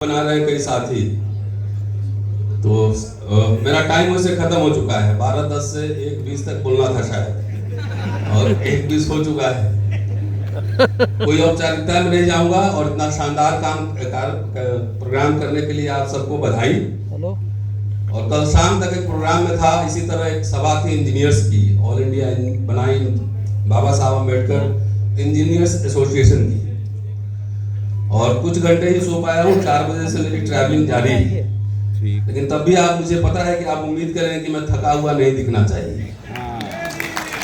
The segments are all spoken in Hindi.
बना रहे कई साथी। तो मेरा टाइम वैसे खत्म हो चुका है। 12:10 से 1:20 तक बोलना था शायद, और 1:20 हो चुका है। कोई औपचारिकता में नहीं जाऊंगा। और इतना शानदार प्रोग्राम करने के लिए आप सबको बधाई। हेलो। और कल शाम तक एक प्रोग्राम में था, इसी तरह एक सभा थी इंजीनियर्स की, ऑल इंडिया बनाई बाबा साहब अम्बेडकर इंजीनियर्स एसोसिएशन की। और कुछ घंटे ही सो पाया हूँ, 4 बजे से मेरी ट्रैवलिंग जारी है। लेकिन तब भी आप, मुझे पता है कि आप उम्मीद करेंगे कि मैं थका हुआ नहीं दिखना चाहिए।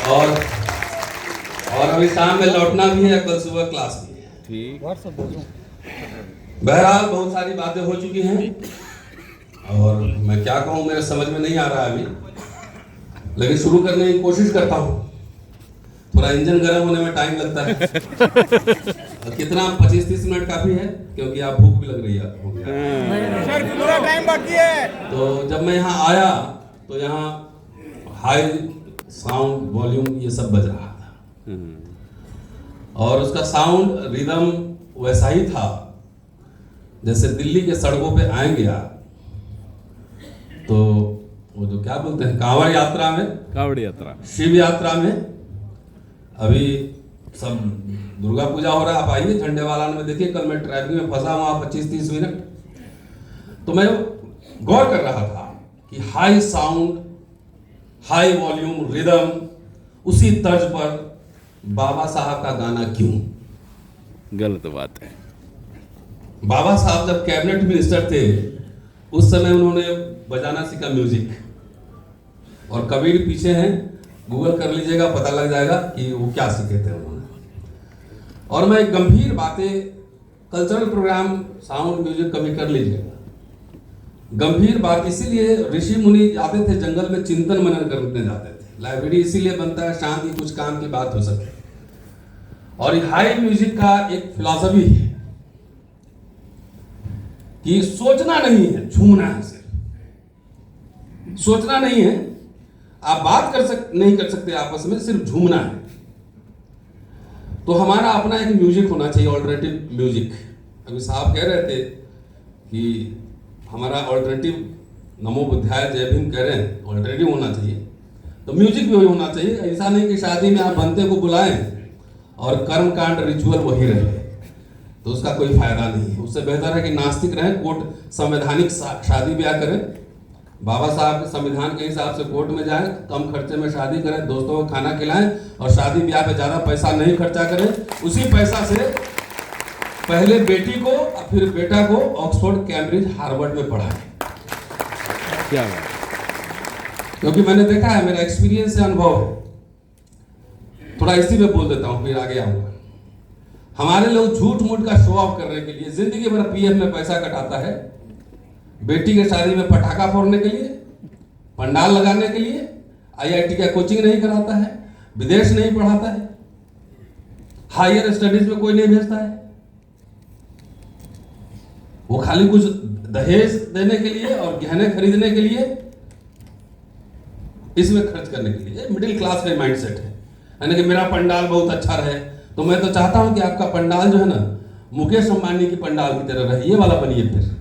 और अभी शाम में लौटना भी है, कल सुबह क्लास भी है। ठीक। बहरहाल बहुत सारी बातें हो चुकी हैं, और मैं क्या कहूँ मेरे समझ में नहीं आ रहा है अभी, लेकिन शुरू करने की कोशिश करता हूँ। थोड़ा इंजन गर्म होने में टाइम लगता है। कितना 25-30 मिनट काफी है, क्योंकि आप भूख भी लग रही है। सर पूरा टाइम बाकी है। तो जब मैं यहाँ आया तो यहाँ हाई साउंड वॉल्यूम ये सब बज रहा था, और उसका साउंड रिदम वैसा ही था जैसे दिल्ली के सड़कों पे आएंगे आप तो वो जो क्या बोलते हैं, कांवड़ यात्रा शिव यात्रा में। अभी सब दुर्गा पूजा हो रहा है, आप आइए झंडे वाला में देखिए। कल मैं ट्रैफिक में फंसा वहां 25-30 मिनट, तो मैं गौर कर रहा था कि high sound, high volume, rhythm, उसी तर्ज पर बाबा साहब का गाना क्यों? गलत बात है। बाबा साहब जब कैबिनेट मिनिस्टर थे उस समय उन्होंने बजाना सीखा म्यूजिक, और कबीर पीछे हैं, गूगल कर लीजिएगा, पता लग जाएगा कि वो क्या सीखे थे उन्होंने। और मैं गंभीर बातें, कल्चरल प्रोग्राम साउंड म्यूजिक कभी कर लीजिएगा। गंभीर बात इसीलिए ऋषि मुनि जाते थे जंगल में, चिंतन मनन करने जाते थे। लाइब्रेरी इसीलिए बनता है, शांति कुछ काम की बात हो सके। और हाई म्यूजिक का एक फिलॉसफी है कि सोचना नहीं है, झूमना है। सिर्फ सोचना नहीं है, आप बात नहीं कर सकते आपस में, सिर्फ झूमना है। तो हमारा अपना एक म्यूजिक होना चाहिए, ऑल्टरनेटिव म्यूजिक। अभी साहब कह रहे थे कि हमारा ऑल्टरनेटिव, नमो बुद्धाय जय भीम कह रहे हैं, ऑल्टरनेटिव होना चाहिए, तो म्यूजिक भी वही होना चाहिए। ऐसा नहीं कि शादी में आप बनते को बुलाएं और कर्म कांड रिचुअल वही रहे, तो उसका कोई फायदा नहीं है। उससे बेहतर है कि नास्तिक रहें, कोर्ट संवैधानिक शादी ब्याह करें, बाबा साहब के संविधान के हिसाब से कोर्ट में जाएं, कम खर्चे में शादी करें, दोस्तों को खाना खिलाएं, और शादी ब्याह पे ज्यादा पैसा नहीं खर्चा करें। उसी पैसा से पहले बेटी को और फिर बेटा को ऑक्सफोर्ड, कैम्ब्रिज, हार्वर्ड में पढ़ाएं। क्या बात? क्योंकि मैंने देखा है, मेरा एक्सपीरियंस है, अनुभव है। थोड़ा इसी में बोल देता हूँ, फिर आगे आऊंगा। हमारे लोग झूठ मूठ का शो ऑफ करने के लिए जिंदगी भर पीएफ में पैसा कटाता है, बेटी के शादी में पटाखा फोड़ने के लिए, पंडाल लगाने के लिए, आईआईटी का कोचिंग नहीं कराता है, विदेश नहीं पढ़ाता है, हायर स्टडीज में कोई नहीं भेजता है। वो खाली कुछ दहेज देने के लिए और गहने खरीदने के लिए, इसमें खर्च करने के लिए। मिडिल क्लास का माइंडसेट है, यानी कि मेरा पंडाल बहुत अच्छा रहे। तो मैं तो चाहता हूं कि आपका पंडाल जो है ना, मुकेश अंबानी की पंडाल की तरह रहे। ये वाला बनिए, फिर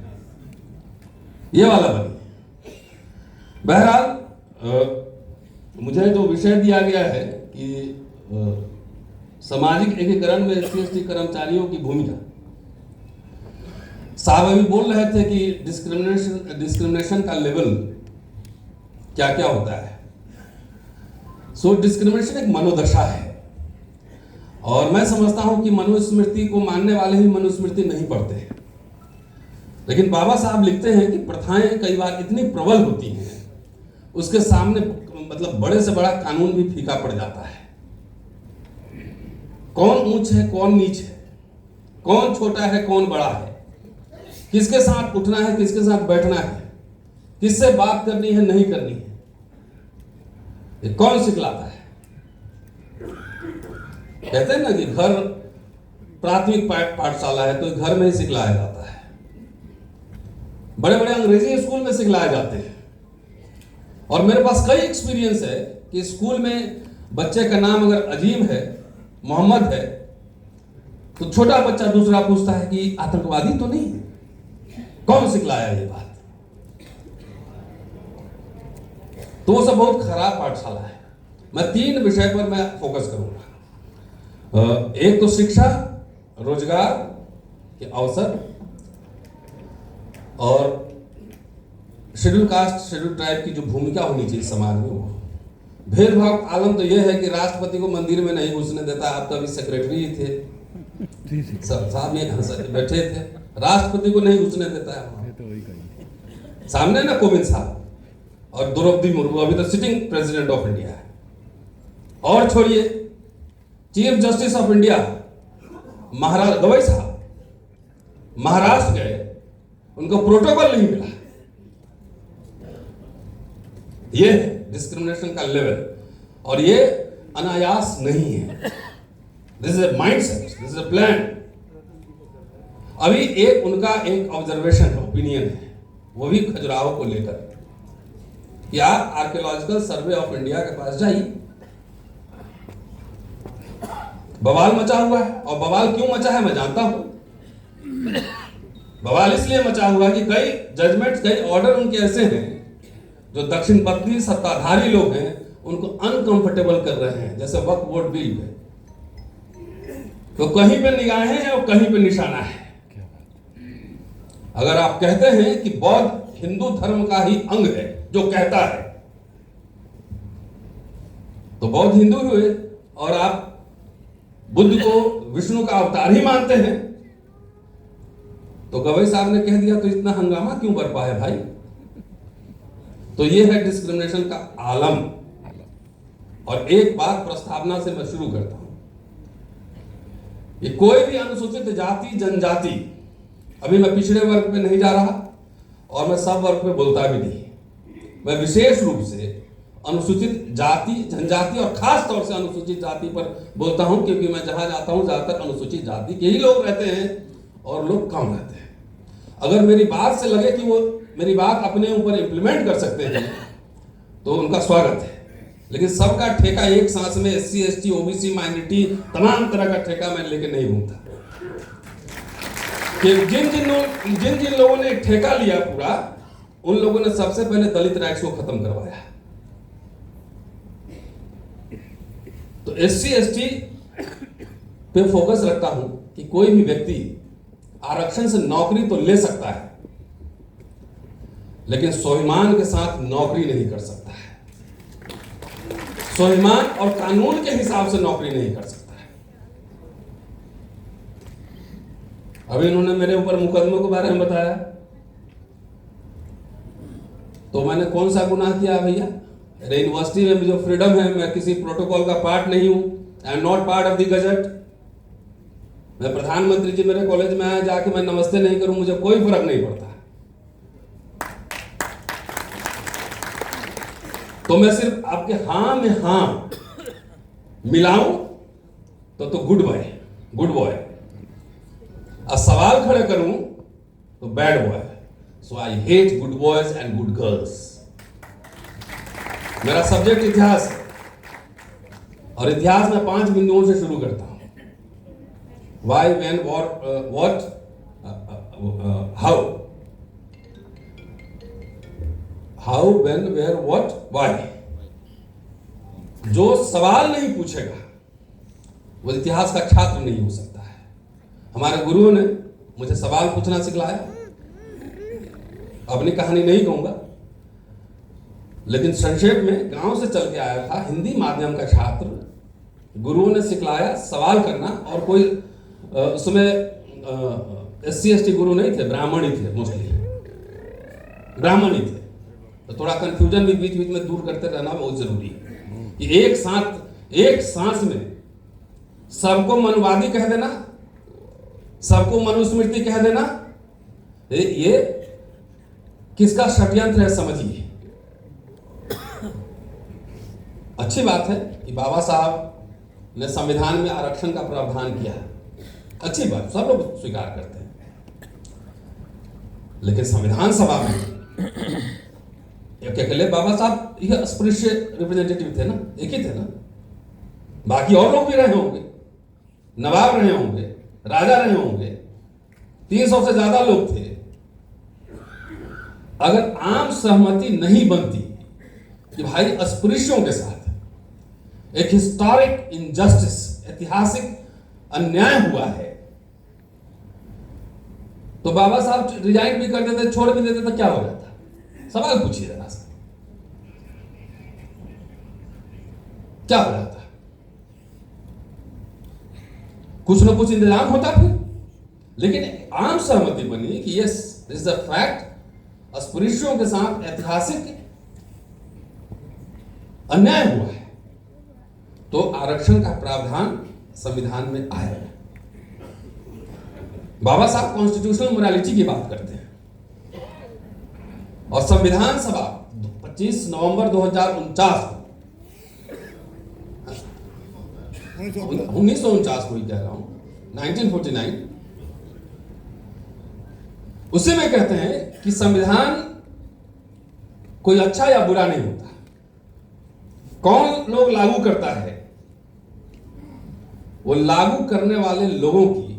ये वाला बनिए। बहरहाल मुझे जो विषय दिया गया है कि सामाजिक एकीकरण में एससी/एसटी कर्मचारियों की भूमिका, साहब अभी बोल रहे थे कि डिस्क्रिमिनेशन का लेवल क्या क्या होता है। सो डिस्क्रिमिनेशन एक मनोदशा है, और मैं समझता हूं कि मनुस्मृति को मानने वाले ही मनुस्मृति नहीं पढ़ते हैं। लेकिन बाबा साहब लिखते हैं कि प्रथाएं कई बार इतनी प्रबल होती हैं, उसके सामने मतलब बड़े से बड़ा कानून भी फीका पड़ जाता है। कौन ऊंच है, कौन नीच है, कौन छोटा है, कौन बड़ा है, किसके साथ उठना है, किसके साथ बैठना है, किससे बात करनी है, नहीं करनी है, ये कौन सिखलाता है? कहते हैं ना कि घर प्राथमिक पाठशाला है, तो घर में ही सिखलाया जाता है। बड़े बड़े अंग्रेजी स्कूल में सिखलाए जाते हैं। और मेरे पास कई एक्सपीरियंस है कि स्कूल में बच्चे का नाम अगर अजीम है, मोहम्मद है, तो छोटा बच्चा दूसरा पूछता है कि आतंकवादी तो नहीं है। कौन सिखलाया ये बात? तो वो सब बहुत खराब पाठशाला है। मैं 3 विषय पर मैं फोकस करूंगा। एक तो शिक्षा, रोजगार के अवसर, और शेड्यूल कास्ट शेड्यूल ट्राइब की जो भूमिका होनी चाहिए समाज में वो। भेदभाव आलम तो यह है कि राष्ट्रपति को मंदिर में नहीं घुसने देता। आप तो अभी सेक्रेटरी ही थे, सब साहब ये बैठे थे, राष्ट्रपति को नहीं घुसने देता है। सामने ना कोविंद साहब और द्रौपदी मुर्मू, अभी तो सिटिंग प्रेसिडेंट ऑफ इंडिया है। और छोड़िए, चीफ जस्टिस ऑफ इंडिया महाराज गवई साहब महाराष्ट्र गए, उनको प्रोटोकॉल नहीं मिला। ये है डिस्क्रिमिनेशन का लेवल, और ये अनायास नहीं है। This is a mindset, this is a plan. अभी एक उनका एक ऑब्जर्वेशन ओपिनियन है, वो भी खजुराहो को लेकर, कि आप आर्कियोलॉजिकल सर्वे ऑफ इंडिया के पास जाइए। बवाल मचा हुआ है, और बवाल क्यों मचा है मैं जानता हूं। बवाल इसलिए मचा हुआ कि कई जजमेंट, कई ऑर्डर उनके ऐसे हैं जो दक्षिणपंथी सत्ताधारी लोग हैं उनको अनकंफर्टेबल कर रहे हैं, जैसे वक्फ बोर्ड बिल पे। तो कहीं पे निगाहें हैं और कहीं पे निशाना है। अगर आप कहते हैं कि बौद्ध हिंदू धर्म का ही अंग है, जो कहता है, तो बौद्ध हिंदू हुए, और आप बुद्ध को विष्णु का अवतार ही मानते हैं, तो गवई साहब ने कह दिया तो इतना हंगामा क्यों बरपा है भाई? तो ये है डिस्क्रिमिनेशन का आलम। और एक बात प्रस्तावना से मैं शुरू करता हूं, ये कोई भी अनुसूचित जाति जनजाति, अभी मैं पिछड़े वर्ग पे नहीं जा रहा और मैं सब वर्ग पे बोलता भी नहीं, मैं विशेष रूप से अनुसूचित जाति जनजाति और खास तौर से अनुसूचित जाति पर बोलता हूं, क्योंकि मैं जहां जाता हूं ज्यादातर अनुसूचित जाति के ही लोग रहते हैं और लोग कम रहते हैं। अगर मेरी बात से लगे कि वो मेरी बात अपने ऊपर इंप्लीमेंट कर सकते हैं तो उनका स्वागत है, लेकिन सबका ठेका एक सांस में SC ST OBC माइनॉरिटी तमाम तरह का ठेका मैं लेके नहीं घूमता। कि जिन जिन लोगों ने ठेका लिया पूरा, उन लोगों ने सबसे पहले दलित राइट्स को खत्म करवाया। तो SC ST पे फोकस रखता हूं कि कोई भी व्यक्ति आरक्षण से नौकरी तो ले सकता है, लेकिन स्वाभिमान के साथ नौकरी नहीं कर सकता है। स्वाभिमान और कानून के हिसाब से नौकरी नहीं कर सकता है। अभी इन्होंने मेरे ऊपर मुकदमे के बारे में बताया, तो मैंने कौन सा गुनाह किया भैया? अरे यूनिवर्सिटी में जो फ्रीडम है, मैं किसी प्रोटोकॉल का पार्ट नहीं हूं, I am not part of the gazette. मैं प्रधानमंत्री जी मेरे कॉलेज में आए, जाके मैं नमस्ते नहीं करूं, मुझे कोई फर्क नहीं पड़ता। तो मैं सिर्फ आपके हां में हां मिलाऊं तो गुड बॉय, और सवाल खड़े करूं तो bad boy. So I hate good boys and good girls. मेरा सब्जेक्ट इतिहास है, और इतिहास में 5 बिंदुओं से शुरू करता हूं। Why, when, what, how. How, when, where, what, why. जो सवाल नहीं पूछेगा वो इतिहास का छात्र नहीं हो सकता है। हमारे गुरुओं ने मुझे सवाल पूछना सिखलाया। अपनी कहानी नहीं कहूंगा, लेकिन संक्षेप में गांव से चल के आया था, हिंदी माध्यम का छात्र। गुरुओं ने सिखलाया सवाल करना, और कोई उसमें SC ST गुरु नहीं थे, ब्राह्मण ही थे, मोस्टली ब्राह्मण ही थे। तो थोड़ा कंफ्यूजन भी बीच बीच में दूर करते रहना बहुत जरूरी है कि एक सांस में सबको मनुवादी कह देना, सबको मनुस्मृति कह देना, ये किसका षड्यंत्र है समझिए। अच्छी बात है कि बाबा साहब ने संविधान में आरक्षण का प्रावधान किया है, अच्छी बात, सब लोग स्वीकार करते हैं। लेकिन संविधान सभा में एक अकेले बाबा साहब ये अस्पृश्य रिप्रेजेंटेटिव थे ना, एक ही थे ना, बाकी और लोग भी रहे होंगे, नवाब रहे होंगे, राजा रहे होंगे, 300 से ज्यादा लोग थे। अगर आम सहमति नहीं बनती कि भाई अस्पृश्यों के साथ एक हिस्टोरिक इनजस्टिस, ऐतिहासिक अन्याय हुआ है, तो बाबा साहब रिजाइन भी कर देते, छोड़ भी देते तो क्या हो जाता? सवाल पूछिए जरा सा, क्या हो जाता? कुछ ना कुछ इंतजाम होता फिर। लेकिन आम सहमति बनी कि yes this is the fact, अस्पृश्यों के साथ ऐतिहासिक अन्याय हुआ है, तो आरक्षण का प्रावधान संविधान में आया। बाबा साहब कॉन्स्टिट्यूशनल मोरालिटी की बात करते हैं और संविधान सभा 25 नवंबर 2049 1949 को ही कह रहा हूं, 1949, उसी में कहते हैं कि संविधान कोई अच्छा या बुरा नहीं होता, कौन लोग लागू करता है, वो लागू करने वाले लोगों की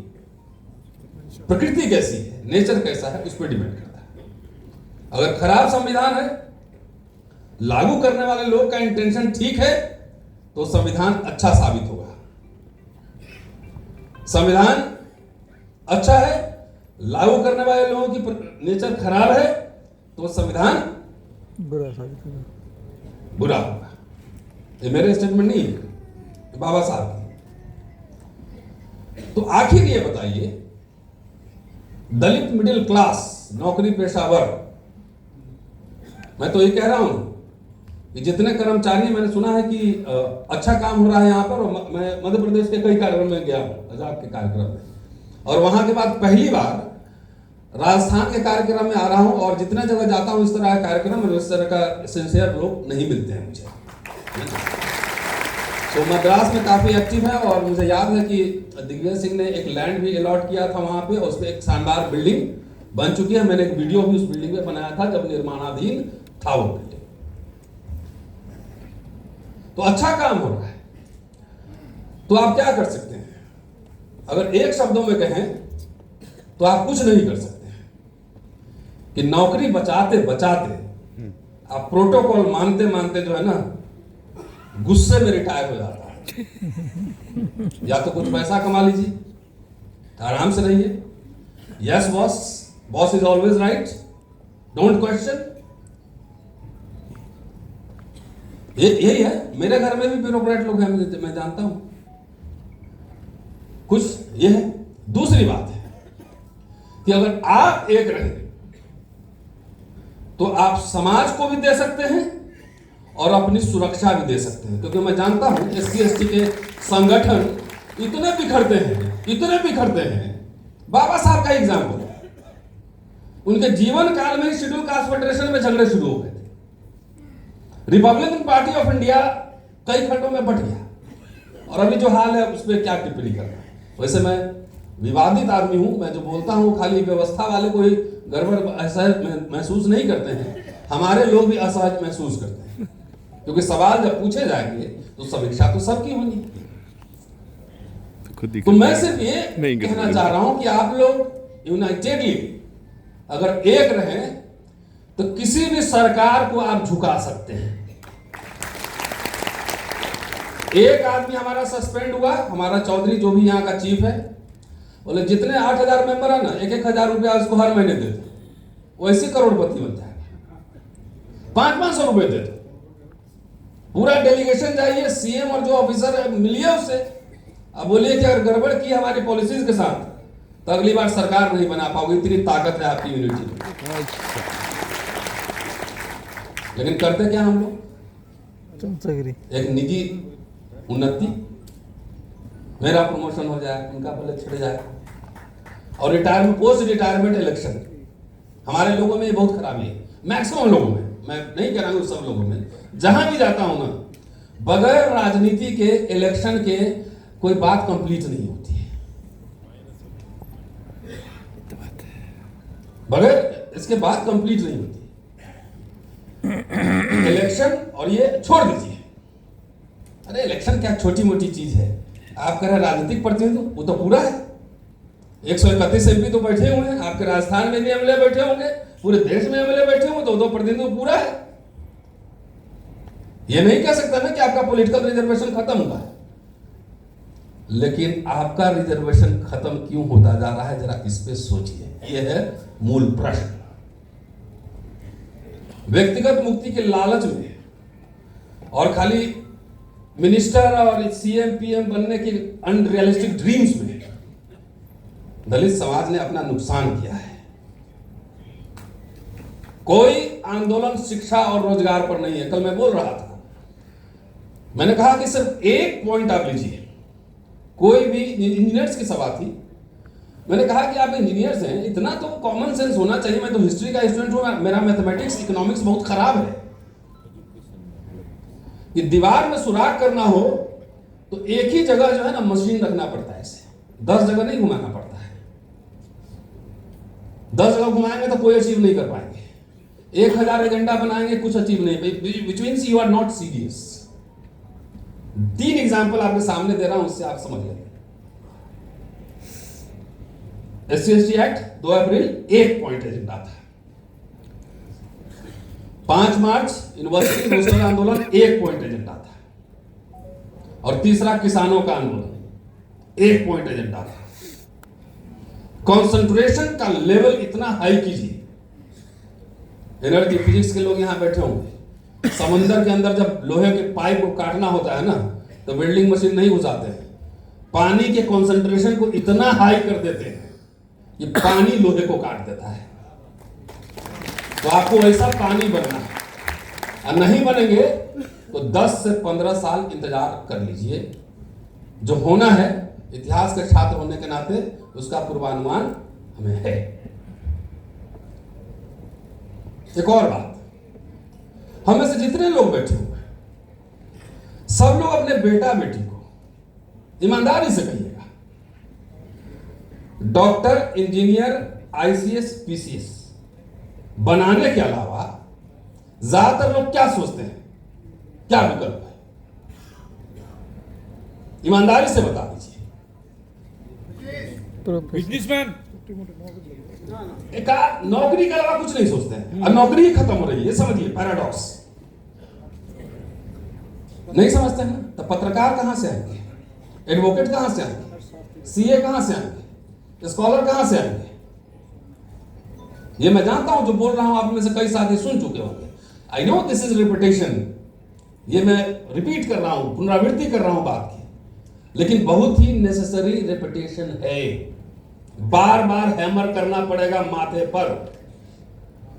प्रकृति कैसी है, नेचर कैसा है, उस पर डिपेंड करता है। अगर खराब संविधान है, लागू करने वाले लोग का इंटेंशन ठीक है, तो संविधान अच्छा साबित होगा। संविधान अच्छा है, लागू करने वाले लोगों की नेचर खराब है, तो संविधान बुरा साबित होगा, बुरा होगा। ये मेरे स्टेटमेंट नहीं है, बाबा साहब की। तो आखिर ये बताइए, दलित मिडिल क्लास नौकरी पेशावर, मैं तो ये कह रहा हूं कि जितने कर्मचारी, मैंने सुना है कि अच्छा काम हो रहा है यहां पर, और मैं मध्य प्रदेश के कई कार्यक्रम में गया हूं, आजाद के कार्यक्रम में, और वहां के बाद पहली बार राजस्थान के कार्यक्रम में आ रहा हूं, और जितने जगह जाता हूं इस तरह का कार्यक्रम, इस तरह का सिंसियर लोग नहीं मिलते हैं मुझे। तो मद्रास में काफी एक्टिव है, और मुझे याद है कि दिग्विजय सिंह ने एक लैंड भी अलॉट किया था वहां पे, उस पर एक शानदार बिल्डिंग बन चुकी है। मैंने एक वीडियो भी उस बिल्डिंग में बनाया था जब निर्माणाधीन था वो बिल्डिंग। तो अच्छा काम हो रहा है, तो आप क्या कर सकते हैं? अगर एक शब्दों में कहें तो आप कुछ नहीं कर सकते हैं कि नौकरी बचाते बचाते आप प्रोटोकॉल मानते मानते जो है ना, गुस्से में रिटायर हो जाता है। या तो कुछ पैसा कमा लीजिए, आराम से रहिए, yes boss, boss is always right, don't question. यही है। मेरे घर में भी ब्यूरोक्रेट लोग हैं, मैं जानता हूं कुछ। ये है। दूसरी बात है कि अगर आप एक रहे तो आप समाज को भी दे सकते हैं और अपनी सुरक्षा भी दे सकते हैं, क्योंकि मैं जानता हूं SC ST के संगठन इतने बिखरते हैं। बाबा साहब का एग्जाम्पल, उनके जीवन काल में शेड्यूल कास्ट फेडरेशन में झगड़े शुरू हो गए थे। रिपब्लिकन पार्टी ऑफ इंडिया कई खंडों में बट गया, और अभी जो हाल है उस पर क्या टिप्पणी करना। वैसे मैं विवादित आदमी हूं, मैं जो बोलता हूं खाली व्यवस्था वाले कोई गड़बड़ असहज महसूस नहीं करते हैं, हमारे लोग भी असहज महसूस करते हैं, क्योंकि सवाल जब पूछे जाएंगे तो समीक्षा तो सबकी होनी। तो मैं सिर्फ ये कहना चाह रहा हूं कि आप लोग यूनाइटेडली अगर एक रहें तो किसी भी सरकार को आप झुका सकते हैं। एक आदमी हमारा सस्पेंड हुआ, हमारा चौधरी जो भी यहाँ का चीफ है, बोले जितने 8,000 मेंबर है ना, 1,000 रुपया उसको हर महीने दे दो, वैसे करोड़पति बन जाएगा। 500 रुपए दे दो, पूरा डेलीगेशन जाइए, CM और जो ऑफिसर है मिलिए उससे, अब बोलिए कि अगर गड़बड़ की हमारी पॉलिसीज के साथ तो अगली बार सरकार नहीं बना पाओगे, इतनी ताकत है आपकी यूनिटी में। लेकिन करते क्या हम लोग? एक निजी उन्नति, मेरा प्रमोशन हो जाए, उनका पहले छिड़ जाए, और रिटायरमेंट, पोस्ट रिटायरमेंट इलेक्शन हमारे लोगों में ये बहुत खराबी है। मैक्सिमम लोगों में, मैं नहीं कह रहा हूं सब लोगों में, जहां भी जाता हूं ना, बगैर राजनीति के इलेक्शन के कोई बात कंप्लीट नहीं होती है। बगैर इसके बात कंप्लीट नहीं होती। इलेक्शन और ये छोड़ दीजिए, अरे इलेक्शन क्या छोटी मोटी चीज है। आप कह रहे राजनीतिक प्रतिनिधित्व, वो तो पूरा है। 131 MP तो बैठे हुए हैं, आपके राजस्थान में भी MLA बैठे होंगे, पूरे देश में एमएलए बैठे हुए, 2-2 प्रतिनिधित्व पूरा है। ये नहीं कह सकता ना कि आपका पॉलिटिकल रिजर्वेशन खत्म हुआ है, लेकिन आपका रिजर्वेशन खत्म क्यों होता जा रहा है, जरा इस पे सोचिए। यह है मूल प्रश्न। व्यक्तिगत मुक्ति के लालच में और खाली मिनिस्टर और सीएम पीएम बनने के अनरियलिस्टिक ड्रीम्स में दलित समाज ने अपना नुकसान किया है। कोई आंदोलन शिक्षा और रोजगार पर नहीं है। कल मैं बोल रहा था, मैंने कहा कि सिर्फ एक पॉइंट आप लीजिए। कोई भी इंजीनियर्स की सभा थी, मैंने कहा कि आप इंजीनियर्स हैं, इतना तो कॉमन सेंस होना चाहिए। मैं तो हिस्ट्री का स्टूडेंट हूं, मेरा मैथमेटिक्स इकोनॉमिक्स बहुत खराब है। कि दीवार में सुराख करना हो तो एक ही जगह जो है ना मशीन रखना पड़ता है, इसे 10 जगह नहीं घुमाना पड़ता है। 10 जगह घुमाएंगे तो कोई अचीव नहीं कर पाएंगे। 1000 एजेंडा बनाएंगे, कुछ अचीव नहीं, which means you are not serious. 3 example आपके सामने दे रहा हूं, उससे आप समझ लेंगे। SC/ST एक्ट 2 अप्रैल 1 पॉइंट एजेंडा था। 5 मार्च यूनिवर्सिटी रोस्टर आंदोलन 1 पॉइंट एजेंडा था। और तीसरा किसानों का आंदोलन 1 पॉइंट एजेंडा था। कंसंट्रेशन का लेवल इतना हाई कीजिए। एनर्जी फिजिक्स के लोग यहां बैठे होंगे, समंदर के अंदर जब लोहे के पाइप को काटना होता है ना, तो वेल्डिंग मशीन नहीं घुसाते हैं, पानी के कंसंट्रेशन को इतना हाई कर देते हैं कि पानी लोहे को काट देता है। तो आपको ऐसा पानी बनना है, और नहीं बनेंगे तो 10 से 15 साल इंतजार कर लीजिए। जो होना है, इतिहास के छात्र होने के नाते उसका पूर्वानुमान हमें है। एक और बात, हम में से जितने लोग बैठे हुए हैं, सब लोग अपने बेटा बेटी को ईमानदारी से कहिएगा, डॉक्टर, इंजीनियर, ICS, PCS बनाने के अलावा ज्यादातर लोग क्या सोचते हैं, क्या विकल्प है? ईमानदारी से बता दीजिए। बिजनेसमैन, एक नौकरी के अलावा कुछ नहीं सोचते हैं, और नौकरी ही खत्म हो रही है। ये समझिए पैराडॉक्स। नहीं समझते हैं तो पत्रकार कहां से आएंगे, एडवोकेट कहां से आएंगे, CA कहां से आएंगे, स्कॉलर कहां से आएंगे? ये मैं जानता हूं, जो बोल रहा हूं आप में से कई साथी सुन चुके होंगे। I know this is repetition, ये मैं रिपीट कर रहा हूं, पुनरावृत्ति कर रहा हूं बात की, लेकिन बहुत ही नेसेसरी रिपीटेशन है। बार बार हैमर करना पड़ेगा माथे पर।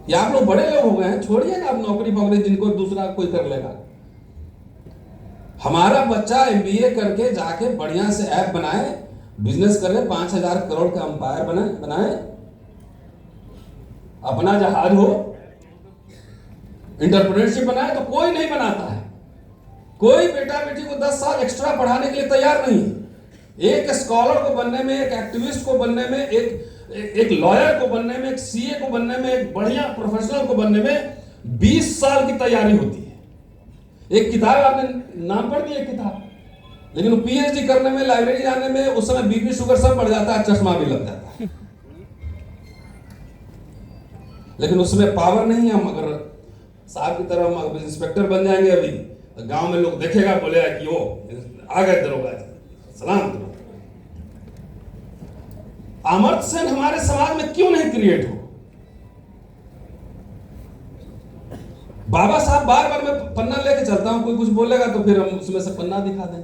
या आप लोग बड़े लोग हो गए हैं, छोड़िए ना आप नौकरी पकड़े, जिनको दूसरा कोई कर लेगा। हमारा बच्चा MBA करके जाके बढ़िया से ऐप बनाए, बिजनेस करे, 5000 करोड़ का अंपायर बनाए, अपना जहाज हो, इंटरप्रेन्योरशिप बनाए, तो कोई नहीं बनाता है। कोई बेटा बेटी को 10 साल एक्स्ट्रा पढ़ाने के लिए तैयार नहीं। एक स्कॉलर को बनने में, एक एक्टिविस्ट को बनने में, एक लॉयर को बनने में, एक CA को बनने में, एक बढ़िया प्रोफेशनल को बनने में 20 साल की तैयारी होती है। एक किताब आपने नाम पढ़ दिया, एक किताब, लेकिन वो PhD करने में, लाइब्रेरी जाने में, उस समय BP शुगर सब बढ़ जाता है, चश्मा भी लग जाता है। लेकिन उसमें पावर नहीं है। हम अगर साहब की तरह हम इंस्पेक्टर बन जाएंगे अभी, तो गांव में लोग देखेगा, बोलेगा कि वो आ गए दरोगा, सलाम करो। अमर्त्य सेन हमारे समाज में क्यों नहीं क्रिएट हो? बाबा साहब बार बार मैं पन्ना लेके चलता हूं, कोई कुछ बोलेगा तो फिर हम उसमें से पन्ना दिखा दें।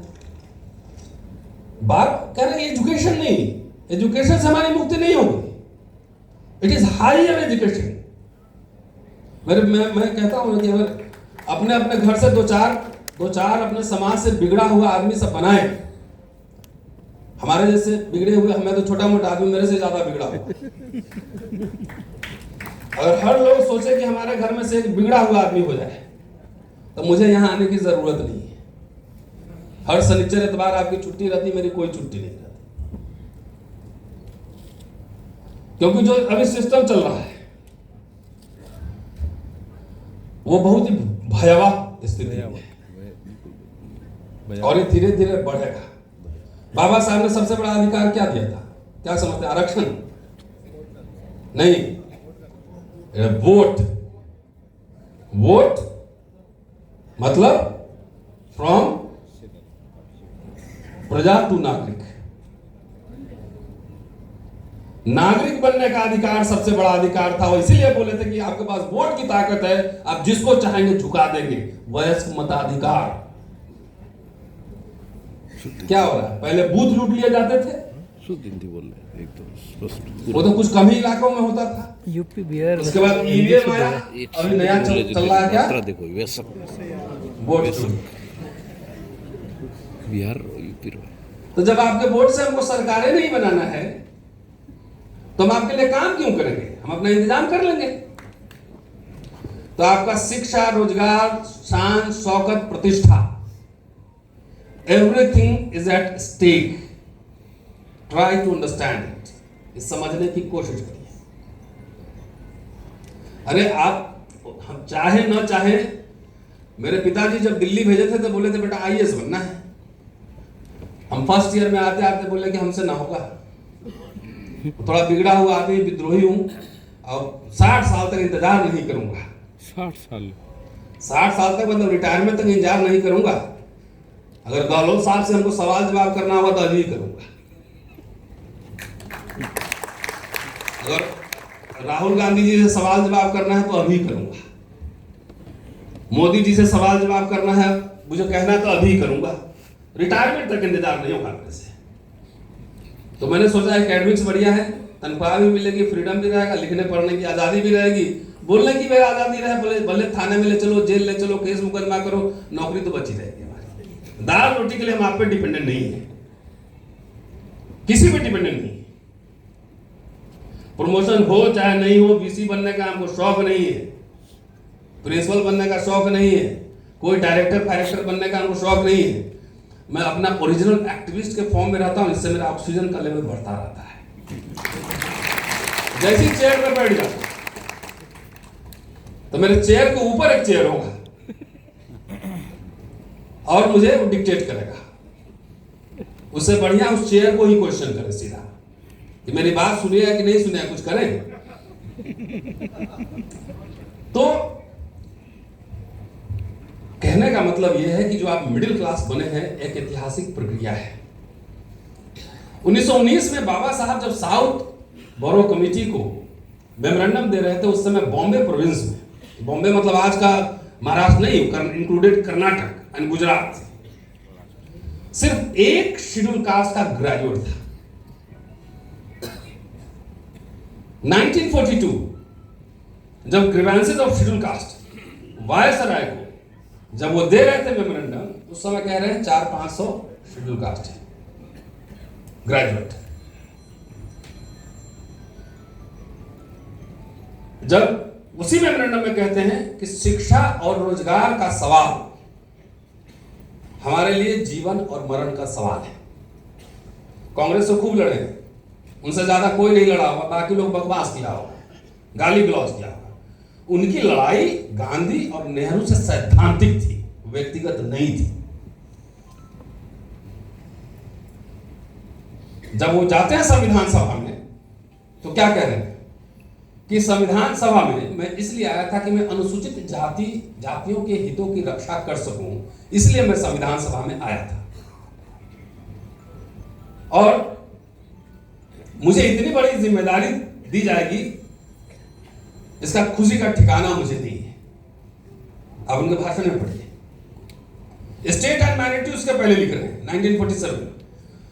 बार कह रहे एजुकेशन नहीं, एजुकेशन से हमारी मुक्ति नहीं होगी। It is higher education. मैं कहता हूं कि अगर अपने अपने घर से दो चार अपने समाज से बिगड़ा हुआ आदमी सब बनाए, हमारे जैसे बिगड़े हुए, हमें तो छोटा मोटा आदमी मेरे से ज्यादा बिगड़ा हुआ, अगर हर लोग सोचे कि hमारे घर में से एक बिगड़ा हुआ आदमी हो जाए, तो मुझे यहां आने की जरूरत नहीं है। हर शनिचर इतवार आपकी छुट्टी रहती, मेरी कोई छुट्टी नहीं रहती, क्योंकि जो अभी सिस्टम चल रहा है वो बहुत ही भयावह स्थिति है, और ये धीरे धीरे बढ़ेगा। बाबा साहब ने सबसे बड़ा अधिकार क्या दिया था? क्या समझते? आरक्षण नहीं, वोट, वोट मतलब फ्रॉम प्रजा टू नागरिक। नागरिक बनने का अधिकार सबसे बड़ा अधिकार था, और इसीलिए बोले थे कि आपके पास वोट की ताकत है, आप जिसको चाहेंगे झुका देंगे। वयस्क मताधिकार। क्या हो रहा है? पहले बूथ लूट लिए जाते थे, शुद्ध हिंदी बोल रहे हैं एकदम स्पष्ट। वो तो कुछ कम ही इलाकों में होता था। यूपी बिहार उसके बाद ईवीएम आया, अभी नया चल रहा है क्या? देखो वैसा वोट। बिहार यूपी। तो जब आपके वोट से हमको सरकारें नहीं बनाना है तो हम आपके लिए काम क्यों करेंगे? हम अपना इंतजाम कर लेंगे। तो आपका शिक्षा, रोजगार, शान, शौकत, प्रतिष्ठा, everything is at stake. Try to understand it. इस समझने की कोशिश करिए। अरे आप, हम चाहे ना चाहे, मेरे पिताजी जब दिल्ली भेजे थे तो बोले थे बेटा आईएएस बनना है। हम फर्स्ट ईयर में आते आते बोले कि हमसे ना होगा, थोड़ा बिगड़ा हुआ आदमी, विद्रोही हूं और 60 साल तक इंतजार नहीं करूंगा। 60 साल तक मतलब रिटायरमेंट तक इंतजार नहीं करूंगा। अगर गहलोत साहब से हमको सवाल जवाब करना होगा तो अभी करूंगा। अगर राहुल गांधी जी से सवाल जवाब करना है तो अभी करूंगा। मोदी जी से सवाल जवाब करना है, मुझे कहना तो अभी करूंगा। रिटायरमेंट तक इंतजार नहीं होगा मेरे से। तो मैंने सोचा एकेडमिक्स बढ़िया है, तनख्वाह भी मिलेगी, फ्रीडम भी रहेगा, लिखने पढ़ने की आजादी भी रहेगी, बोलने की भी आजादी रहे, बोले भले थाने में ले चलो, जेल ले चलो, केस मुकदमा करो, नौकरी तो बची रहेगी हमारी। दाल रोटी के लिए हम आप पे डिपेंडेंट नहीं है, किसी पे डिपेंडेंट नहीं। प्रमोशन हो चाहे नहीं हो, बीसी बनने का हमको शौक नहीं है, प्रिंसिपल बनने का शौक नहीं है, कोई डायरेक्टर फायरेक्टर बनने का हमको शौक नहीं है। मैं अपना ओरिजिनल एक्टिविस्ट के फॉर्म में रहता हूं, इससे मेरा ऑक्सीजन का लेवल बढ़ता रहता है। जैसी चेयर पर बैठ जाता तो मेरे चेयर के ऊपर एक चेयर होगा और मुझे वो डिक्टेट करेगा। उससे बढ़िया उस चेयर को ही क्वेश्चन करे सीधा कि मेरी बात सुनिए कि नहीं सुनिए, कुछ करें। तो कहने का मतलब यह है कि जो आप मिडिल क्लास बने हैं, एक ऐतिहासिक प्रक्रिया है। 1919 में बाबा साहब जब साउथ बोरो कमेटी को मेमोरेंडम दे रहे थे, उस समय बॉम्बे प्रोविंस में, बॉम्बे मतलब आज का महाराष्ट्र नहीं, इंक्लूडेड कर्नाटक एंड गुजरात, सिर्फ एक शेड्यूल कास्ट का ग्रेजुएट था। 1942 जब grievances of schedule caste viceroy को जब वो दे रहे थे मेमोरेंडम, उस समय कह रहे हैं 400-500 शेड्यूल कास्ट है ग्रेजुएट। जब उसी मेमोरेंडम में कहते हैं कि शिक्षा और रोजगार का सवाल हमारे लिए जीवन और मरण का सवाल है। कांग्रेस से खूब लड़े, उनसे ज्यादा कोई नहीं लड़ा होगा, बाकी लोग बकवास किया होगा, गाली गलौज किया होगा। उनकी लड़ाई गांधी और नेहरू से सैद्धांतिक थी, व्यक्तिगत नहीं थी। जब वो जाते हैं संविधान सभा में तो क्या कह रहे हैं कि संविधान सभा में मैं इसलिए आया था कि मैं अनुसूचित जातियों के हितों की रक्षा कर सकूं, इसलिए मैं संविधान सभा में आया था। और मुझे इतनी बड़ी जिम्मेदारी दी जाएगी, इसका खुशी का ठिकाना मुझे नहीं है। अब उनके भाषण में पढ़िए। स्टेट एंड माइनॉरिटी उसके पहले लिख रहे हैं 1947,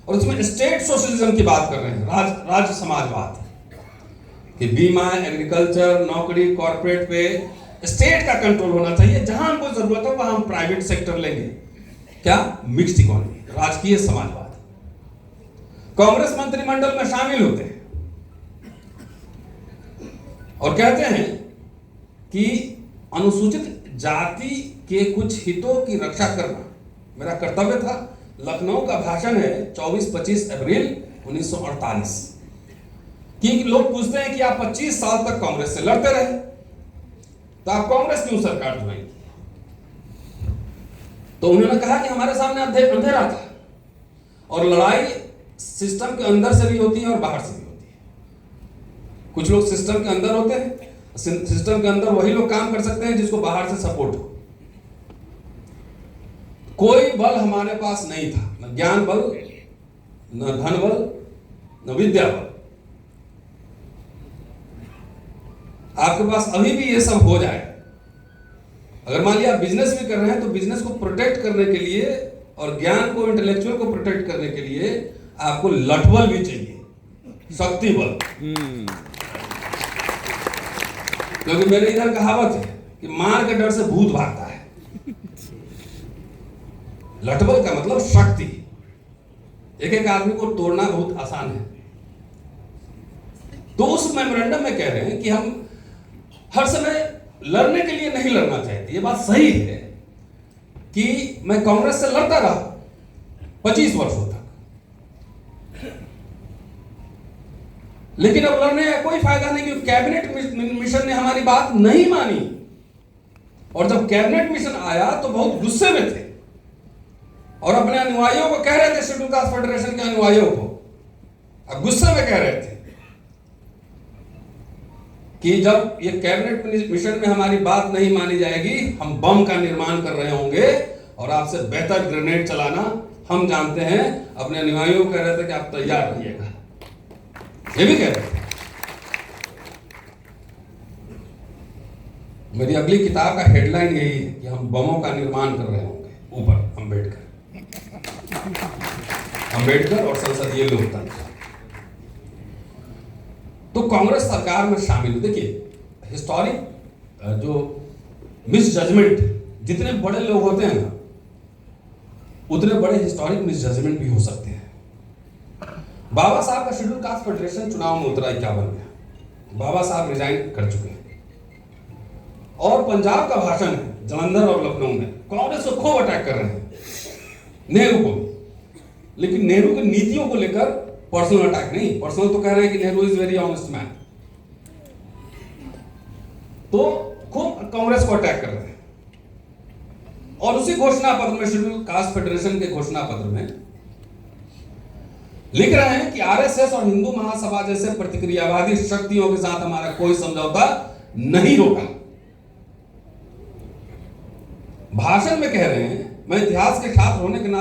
और उसमें स्टेट सोशलिज्म की बात कर रहे हैं, राज्य समाजवाद, कि बीमा, एग्रीकल्चर, नौकरी, कॉर्पोरेट पे स्टेट का कंट्रोल होना चाहिए, जहां हमको जरूरत हो वहां हम प्राइवेट सेक्टर लेंगे। क्या? मिक्स्ड इकोनॉमी, राजकीय समाजवाद। कांग्रेस मंत्रिमंडल में शामिल होते हैं और कहते हैं कि अनुसूचित जाति के कुछ हितों की रक्षा करना मेरा कर्तव्य था। लखनऊ का भाषण है 24-25 अप्रैल 1948। कि लोग पूछते हैं कि आप 25 साल तक कांग्रेस से लड़ते रहे, तो आप कांग्रेस क्यों सरकार चुनाएंगे? तो उन्होंने कहा कि हमारे सामने अंधेरा था, और लड़ाई सिस्टम के अंदर से भी होती है और बाहर से भी होती है। कुछ लोग सिस्टम के अंदर होते हैं सिस्टम के अंदर वही लोग काम कर सकते हैं जिसको बाहर से सपोर्ट हो। कोई बल हमारे पास नहीं था, न ज्ञान बल, न धन बल, न विद्या बल। आपके पास अभी भी ये सब हो जाए, अगर मान लिया आप बिजनेस भी कर रहे हैं तो बिजनेस को प्रोटेक्ट करने के लिए और ज्ञान को, इंटेलेक्चुअल को प्रोटेक्ट करने के लिए आपको लठबल भी चाहिए, शक्ति बल। क्योंकि मेरे इधर कहावत है कि मार के डर से भूत भागता है। लठबल का मतलब शक्ति। एक एक आदमी को तोड़ना बहुत आसान है। तो उस मेमोरेंडम में कह रहे हैं कि हम हर समय लड़ने के लिए नहीं लड़ना चाहते। ये बात सही है कि मैं कांग्रेस से लड़ता रहा 25 वर्षों तक, लेकिन अब लड़ने का कोई फायदा नहीं, क्योंकि कैबिनेट मिशन ने हमारी बात नहीं मानी। और जब कैबिनेट मिशन आया तो बहुत गुस्से में थे और अपने अनुयायियों को कह रहे थे, शेड्यूल कास्ट फेडरेशन के अनुयायियों को, अब गुस्से में कह रहे थे कि जब ये कैबिनेट मिशन में हमारी बात नहीं मानी जाएगी, हम बम का निर्माण कर रहे होंगे और आपसे बेहतर ग्रेनेड चलाना हम जानते हैं। अपने अनुयायियों को कह रहे थे कि आप तैयार रहिएगा, ये भी कह रहे थे। मेरी अगली किताब का हेडलाइन यही है कि हम बमों का निर्माण कर रहे होंगे, ऊपर अंबेडकर और संसदीय लोकतंत्र। तो कांग्रेस सरकार में शामिल, देखिए हिस्टोरिक जो मिस जजमेंट, जितने बड़े लोग होते हैं ना उतने बड़े हिस्टोरिक मिस जजमेंट भी हो सकते हैं। बाबा साहब का शेड्यूल कास्ट फेडरेशन चुनाव में उतरा, क्या बन गया? बाबा साहब रिजाइन कर चुके हैं और पंजाब का भाषण है जालंधर और लखनऊ में, कांग्रेस को खूब अटैक कर रहे हैं, नेहरू को। लेकिन नेहरू की नीतियों को लेकर पर्सनल अटैक नहीं, पर्सनल तो कह रहे हैं कि Nehru is very honest man, तो खूब कांग्रेस को अटैक कर रहे हैं। और उसी घोषणा पत्र में, शेड्यूल कास्ट फेडरेशन के घोषणा पत्र में लिख रहे हैं कि आरएसएस और हिंदू महासभा जैसे प्रतिक्रियावादी शक्तियों के साथ हमारा कोई समझौता नहीं होगा। भाषण में कह रहे हैं, मैं इतिहास के छात्र होने के नाते